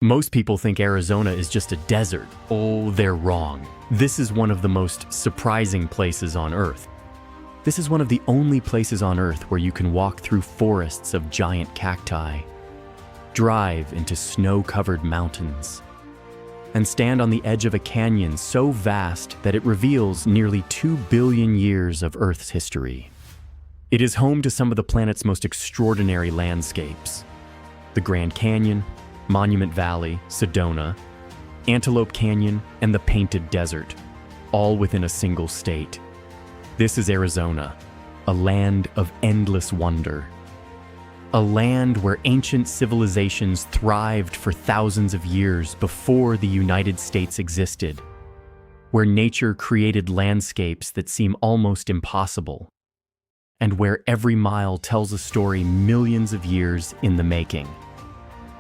Most people think Arizona is just a desert. Oh, they're wrong. This is one of the most surprising places on Earth. This is one of the only places on Earth where you can walk through forests of giant cacti, drive into snow-covered mountains, and stand on the edge of a canyon so vast that it reveals nearly 2 billion years of Earth's history. It is home to some of the planet's most extraordinary landscapes: the Grand Canyon, Monument Valley, Sedona, Antelope Canyon, and the Painted Desert, all within a single state. This is Arizona, a land of endless wonder. A land where ancient civilizations thrived for thousands of years before the United States existed, where nature created landscapes that seem almost impossible, and where every mile tells a story millions of years in the making.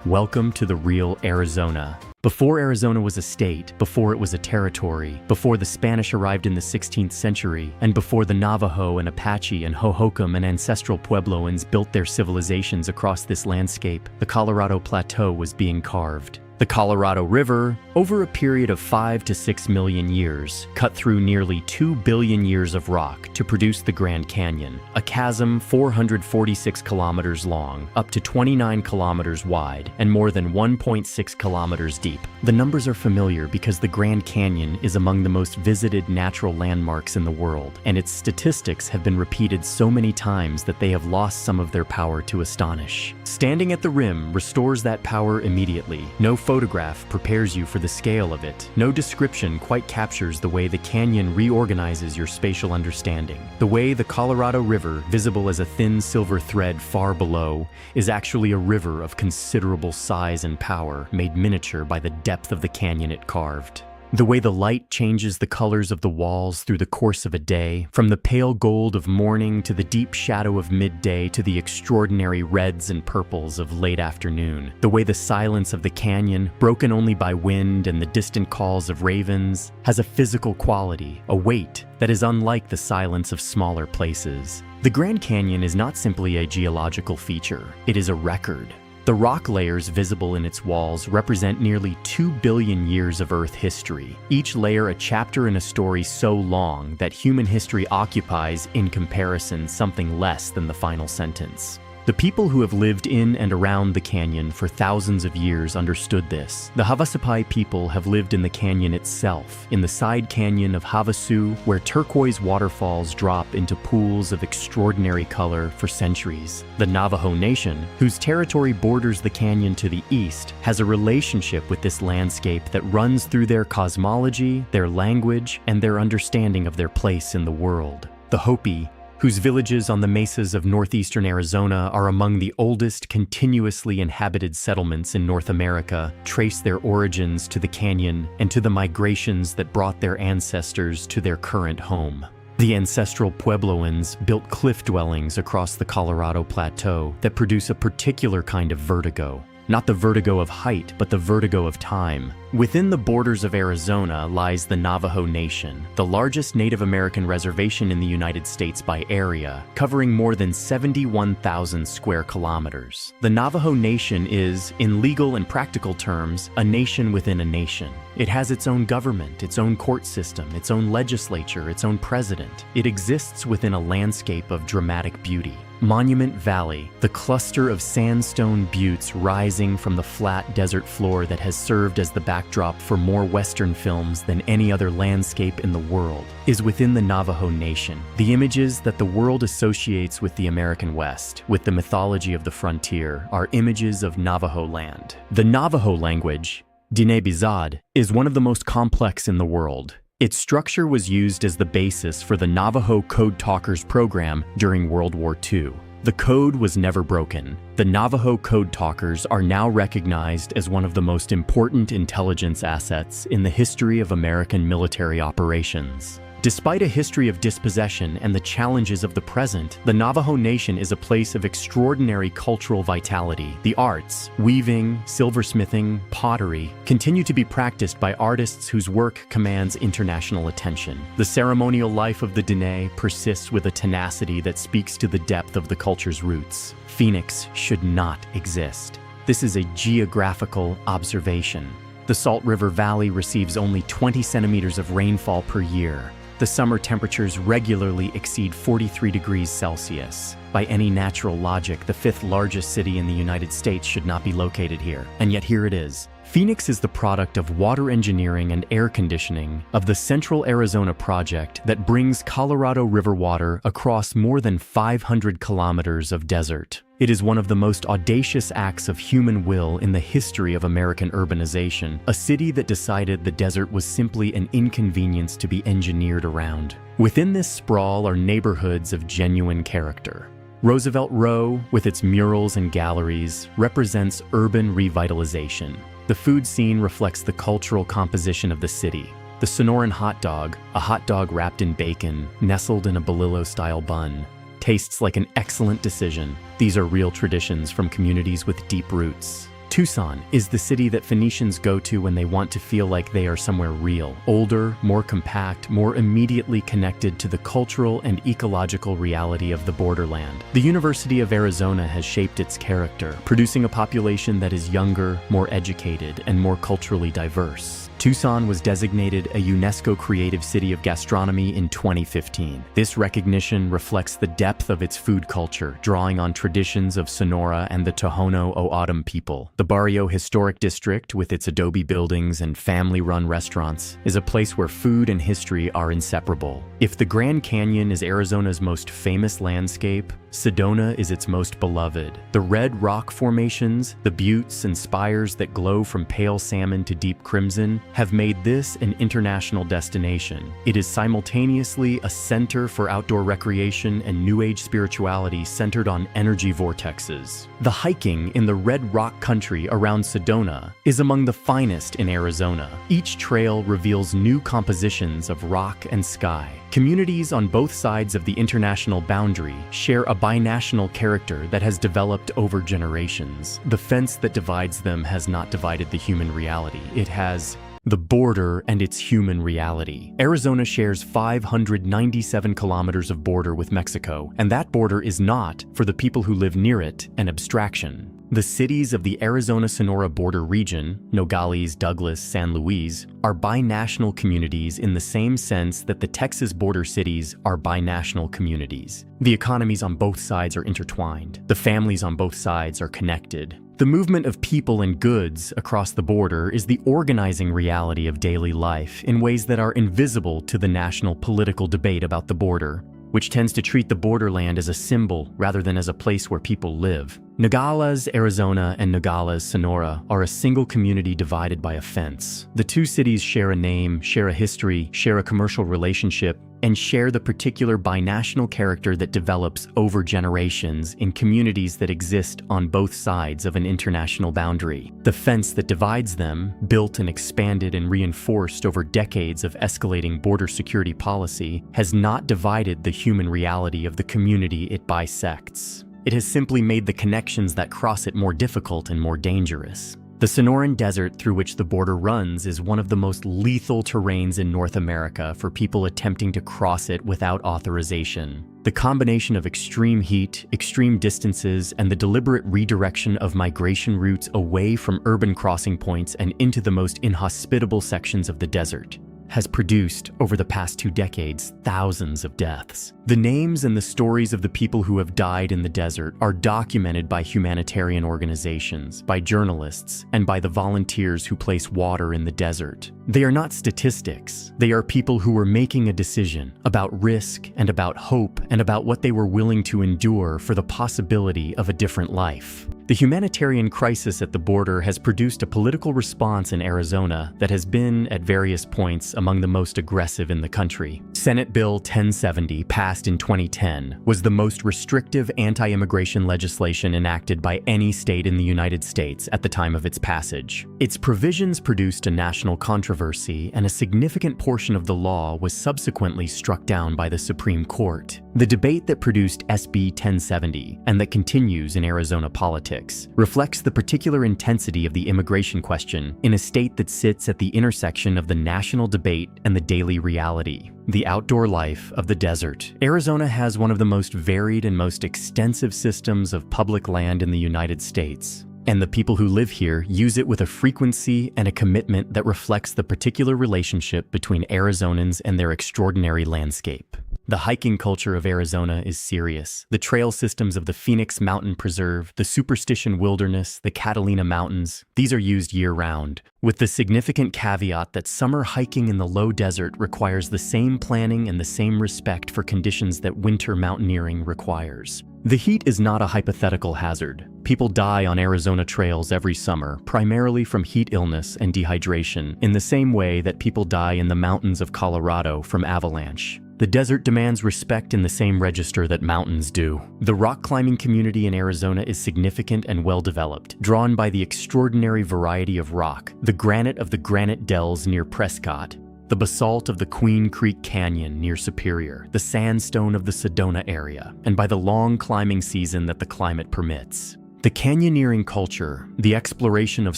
Welcome to the real Arizona. Before Arizona was a state, before it was a territory, before the Spanish arrived in the 16th century, and before the Navajo and Apache and Hohokam and ancestral Puebloans built their civilizations across this landscape, the Colorado Plateau was being carved. The Colorado River, over a period of 5 to 6 million years, cut through nearly 2 billion years of rock to produce the Grand Canyon, a chasm 446 kilometers long, up to 29 kilometers wide, and more than 1.6 kilometers deep. The numbers are familiar because the Grand Canyon is among the most visited natural landmarks in the world, and its statistics have been repeated so many times that they have lost some of their power to astonish. Standing at the rim restores that power immediately. No photograph prepares you for the scale of it. No description quite captures the way the canyon reorganizes your spatial understanding. The way the Colorado River, visible as a thin silver thread far below, is actually a river of considerable size and power, made miniature by the depth of the canyon it carved. The way the light changes the colors of the walls through the course of a day, from the pale gold of morning to the deep shadow of midday to the extraordinary reds and purples of late afternoon. The way the silence of the canyon, broken only by wind and the distant calls of ravens, has a physical quality, a weight, that is unlike the silence of smaller places. The Grand Canyon is not simply a geological feature, it is a record. The rock layers visible in its walls represent nearly 2 billion years of Earth history, each layer a chapter in a story so long that human history occupies, in comparison, something less than the final sentence. The people who have lived in and around the canyon for thousands of years understood this. The Havasupai people have lived in the canyon itself, in the side canyon of Havasu, where turquoise waterfalls drop into pools of extraordinary color for centuries. The Navajo Nation, whose territory borders the canyon to the east, has a relationship with this landscape that runs through their cosmology, their language, and their understanding of their place in the world. The Hopi, whose villages on the mesas of northeastern Arizona are among the oldest continuously inhabited settlements in North America, trace their origins to the canyon and to the migrations that brought their ancestors to their current home. The ancestral Puebloans built cliff dwellings across the Colorado Plateau that produce a particular kind of vertigo. Not the vertigo of height, but the vertigo of time. Within the borders of Arizona lies the Navajo Nation, the largest Native American reservation in the United States by area, covering more than 71,000 square kilometers. The Navajo Nation is, in legal and practical terms, a nation within a nation. It has its own government, its own court system, its own legislature, its own president. It exists within a landscape of dramatic beauty. Monument Valley, the cluster of sandstone buttes rising from the flat desert floor that has served as the backdrop for more Western films than any other landscape in the world, is within the Navajo Nation. The images that the world associates with the American West, with the mythology of the frontier, are images of Navajo land. The Navajo language, Diné-Bizaad, is one of the most complex in the world. Its structure was used as the basis for the Navajo Code Talkers program during World War II. The code was never broken. The Navajo Code Talkers are now recognized as one of the most important intelligence assets in the history of American military operations. Despite a history of dispossession and the challenges of the present, the Navajo Nation is a place of extraordinary cultural vitality. The arts, weaving, silversmithing, pottery, continue to be practiced by artists whose work commands international attention. The ceremonial life of the Diné persists with a tenacity that speaks to the depth of the culture's roots. Phoenix should not exist. This is a geographical observation. The Salt River Valley receives only 20 centimeters of rainfall per year. The summer temperatures regularly exceed 43 degrees Celsius. By any natural logic, the fifth largest city in the United States should not be located here, and yet here it is. Phoenix is the product of water engineering and air conditioning of the Central Arizona Project that brings Colorado River water across more than 500 kilometers of desert. It is one of the most audacious acts of human will in the history of American urbanization, a city that decided the desert was simply an inconvenience to be engineered around. Within this sprawl are neighborhoods of genuine character. Roosevelt Row, with its murals and galleries, represents urban revitalization. The food scene reflects the cultural composition of the city. The Sonoran hot dog, a hot dog wrapped in bacon, nestled in a Bolillo-style bun, tastes like an excellent decision. These are real traditions from communities with deep roots. Tucson is the city that Phoenicians go to when they want to feel like they are somewhere real, older, more compact, more immediately connected to the cultural and ecological reality of the borderland. The University of Arizona has shaped its character, producing a population that is younger, more educated, and more culturally diverse. Tucson was designated a UNESCO Creative City of Gastronomy in 2015. This recognition reflects the depth of its food culture, drawing on traditions of Sonora and the Tohono O'odham people. The Barrio Historic District, with its adobe buildings and family-run restaurants, is a place where food and history are inseparable. If the Grand Canyon is Arizona's most famous landscape, Sedona is its most beloved. The red rock formations, the buttes and spires that glow from pale salmon to deep crimson, have made this an international destination. It is simultaneously a center for outdoor recreation and New Age spirituality centered on energy vortexes. The hiking in the red rock country around Sedona is among the finest in Arizona. Each trail reveals new compositions of rock and sky. Communities on both sides of the international boundary share a binational character that has developed over generations. The fence that divides them has not divided the human reality. It has the border and its human reality. Arizona shares 597 kilometers of border with Mexico, and that border is not, for the people who live near it, an abstraction. The cities of the Arizona-Sonora border region, Nogales, Douglas, San Luis, are binational communities in the same sense that the Texas border cities are binational communities. The economies on both sides are intertwined. The families on both sides are connected. The movement of people and goods across the border is the organizing reality of daily life in ways that are invisible to the national political debate about the border, which tends to treat the borderland as a symbol rather than as a place where people live. Nogales, Arizona, and Nogales, Sonora are a single community divided by a fence. The two cities share a name, share a history, share a commercial relationship, and share the particular binational character that develops over generations in communities that exist on both sides of an international boundary. The fence that divides them, built and expanded and reinforced over decades of escalating border security policy, has not divided the human reality of the community it bisects. It has simply made the connections that cross it more difficult and more dangerous. The Sonoran Desert through which the border runs is one of the most lethal terrains in North America for people attempting to cross it without authorization. The combination of extreme heat, extreme distances, and the deliberate redirection of migration routes away from urban crossing points and into the most inhospitable sections of the desert has produced, over the past 2 decades, thousands of deaths. The names and the stories of the people who have died in the desert are documented by humanitarian organizations, by journalists, and by the volunteers who place water in the desert. They are not statistics. They are people who were making a decision about risk and about hope and about what they were willing to endure for the possibility of a different life. The humanitarian crisis at the border has produced a political response in Arizona that has been, at various points, among the most aggressive in the country. Senate Bill 1070, passed in 2010, was the most restrictive anti-immigration legislation enacted by any state in the United States at the time of its passage. Its provisions produced a national controversy, and a significant portion of the law was subsequently struck down by the Supreme Court. The debate that produced SB 1070, and that continues in Arizona politics, reflects the particular intensity of the immigration question in a state that sits at the intersection of the national debate and the daily reality, the outdoor life of the desert. Arizona has one of the most varied and most extensive systems of public land in the United States. And the people who live here use it with a frequency and a commitment that reflects the particular relationship between Arizonans and their extraordinary landscape. The hiking culture of Arizona is serious. The trail systems of the Phoenix Mountain Preserve, the Superstition Wilderness, the Catalina Mountains, these are used year-round, with the significant caveat that summer hiking in the low desert requires the same planning and the same respect for conditions that winter mountaineering requires. The heat is not a hypothetical hazard. People die on Arizona trails every summer, primarily from heat illness and dehydration, in the same way that people die in the mountains of Colorado from avalanche. The desert demands respect in the same register that mountains do. The rock climbing community in Arizona is significant and well-developed, drawn by the extraordinary variety of rock, the granite of the Granite Dells near Prescott, the basalt of the Queen Creek Canyon near Superior, the sandstone of the Sedona area, and by the long climbing season that the climate permits. The canyoneering culture, the exploration of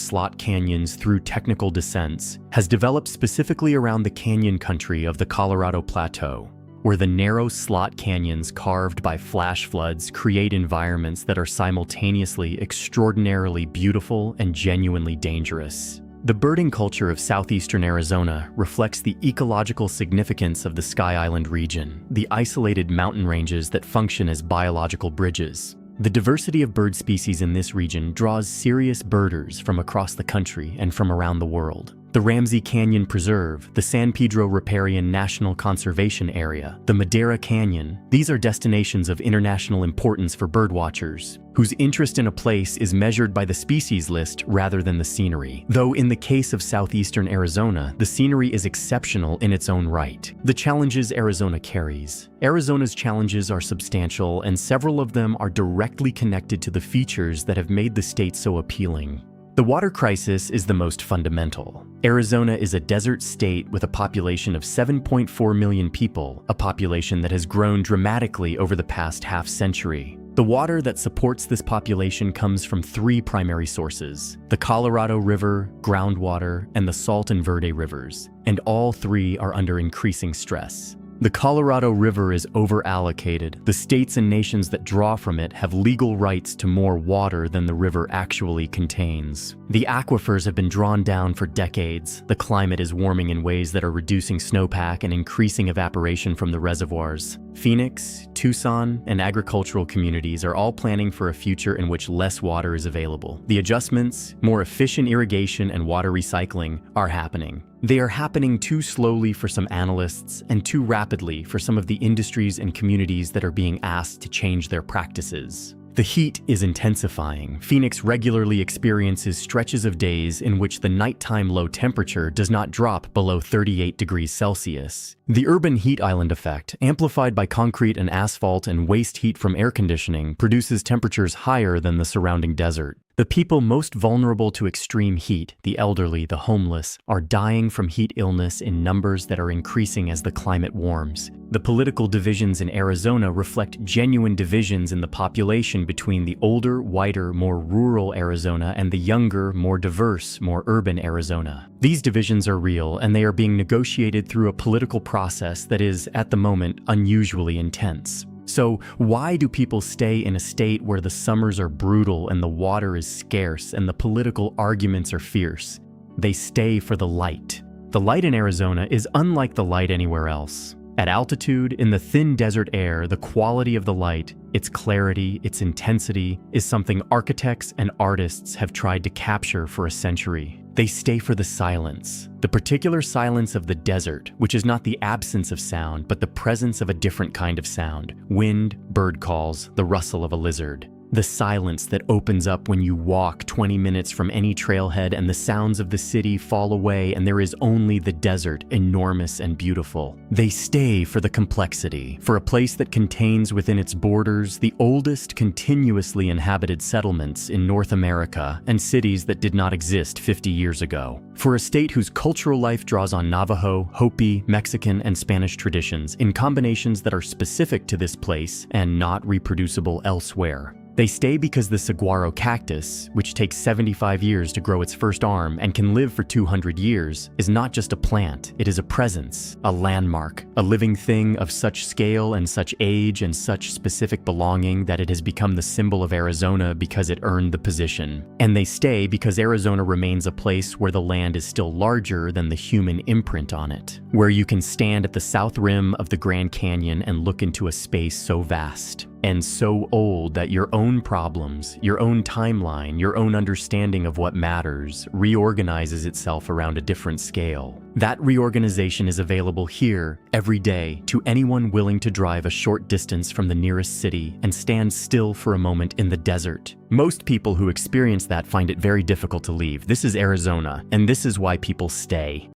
slot canyons through technical descents, has developed specifically around the canyon country of the Colorado Plateau, where the narrow slot canyons carved by flash floods create environments that are simultaneously extraordinarily beautiful and genuinely dangerous. The birding culture of southeastern Arizona reflects the ecological significance of the Sky Island region, the isolated mountain ranges that function as biological bridges. The diversity of bird species in this region draws serious birders from across the country and from around the world. The Ramsey Canyon Preserve, the San Pedro Riparian National Conservation Area, the Madera Canyon, these are destinations of international importance for birdwatchers, whose interest in a place is measured by the species list rather than the scenery. Though in the case of southeastern Arizona, the scenery is exceptional in its own right. The challenges Arizona carries. Arizona's challenges are substantial, and several of them are directly connected to the features that have made the state so appealing. The water crisis is the most fundamental. Arizona is a desert state with a population of 7.4 million people, a population that has grown dramatically over the past half-century. The water that supports this population comes from three primary sources: the Colorado River, groundwater, and the Salt and Verde rivers, and all three are under increasing stress. The Colorado River is over-allocated. The states and nations that draw from it have legal rights to more water than the river actually contains. The aquifers have been drawn down for decades. The climate is warming in ways that are reducing snowpack and increasing evaporation from the reservoirs. Phoenix, Tucson, and agricultural communities are all planning for a future in which less water is available. The adjustments, more efficient irrigation, and water recycling are happening. They are happening too slowly for some analysts and too rapidly for some of the industries and communities that are being asked to change their practices. The heat is intensifying. Phoenix regularly experiences stretches of days in which the nighttime low temperature does not drop below 38 degrees Celsius. The urban heat island effect, amplified by concrete and asphalt and waste heat from air conditioning, produces temperatures higher than the surrounding desert. The people most vulnerable to extreme heat, the elderly, the homeless, are dying from heat illness in numbers that are increasing as the climate warms. The political divisions in Arizona reflect genuine divisions in the population between the older, whiter, more rural Arizona and the younger, more diverse, more urban Arizona. These divisions are real, and they are being negotiated through a political process that is, at the moment, unusually intense. So why do people stay in a state where the summers are brutal and the water is scarce and the political arguments are fierce? They stay for the light. The light in Arizona is unlike the light anywhere else. At altitude, in the thin desert air, the quality of the light, its clarity, its intensity, is something architects and artists have tried to capture for a century. They stay for the silence. The particular silence of the desert, which is not the absence of sound, but the presence of a different kind of sound: wind, bird calls, the rustle of a lizard. The silence that opens up when you walk 20 minutes from any trailhead and the sounds of the city fall away and there is only the desert, enormous and beautiful. They stay for the complexity, for a place that contains within its borders the oldest continuously inhabited settlements in North America and cities that did not exist 50 years ago. For a state whose cultural life draws on Navajo, Hopi, Mexican, and Spanish traditions in combinations that are specific to this place and not reproducible elsewhere. They stay because the saguaro cactus, which takes 75 years to grow its first arm and can live for 200 years, is not just a plant, it is a presence, a landmark, a living thing of such scale and such age and such specific belonging that it has become the symbol of Arizona because it earned the position. And they stay because Arizona remains a place where the land is still larger than the human imprint on it, where you can stand at the south rim of the Grand Canyon and look into a space so vast and so old that your own problems, your own timeline, your own understanding of what matters reorganizes itself around a different scale. That reorganization is available here every day to anyone willing to drive a short distance from the nearest city and stand still for a moment in the desert. Most people who experience that find it very difficult to leave. This is Arizona, and this is why people stay.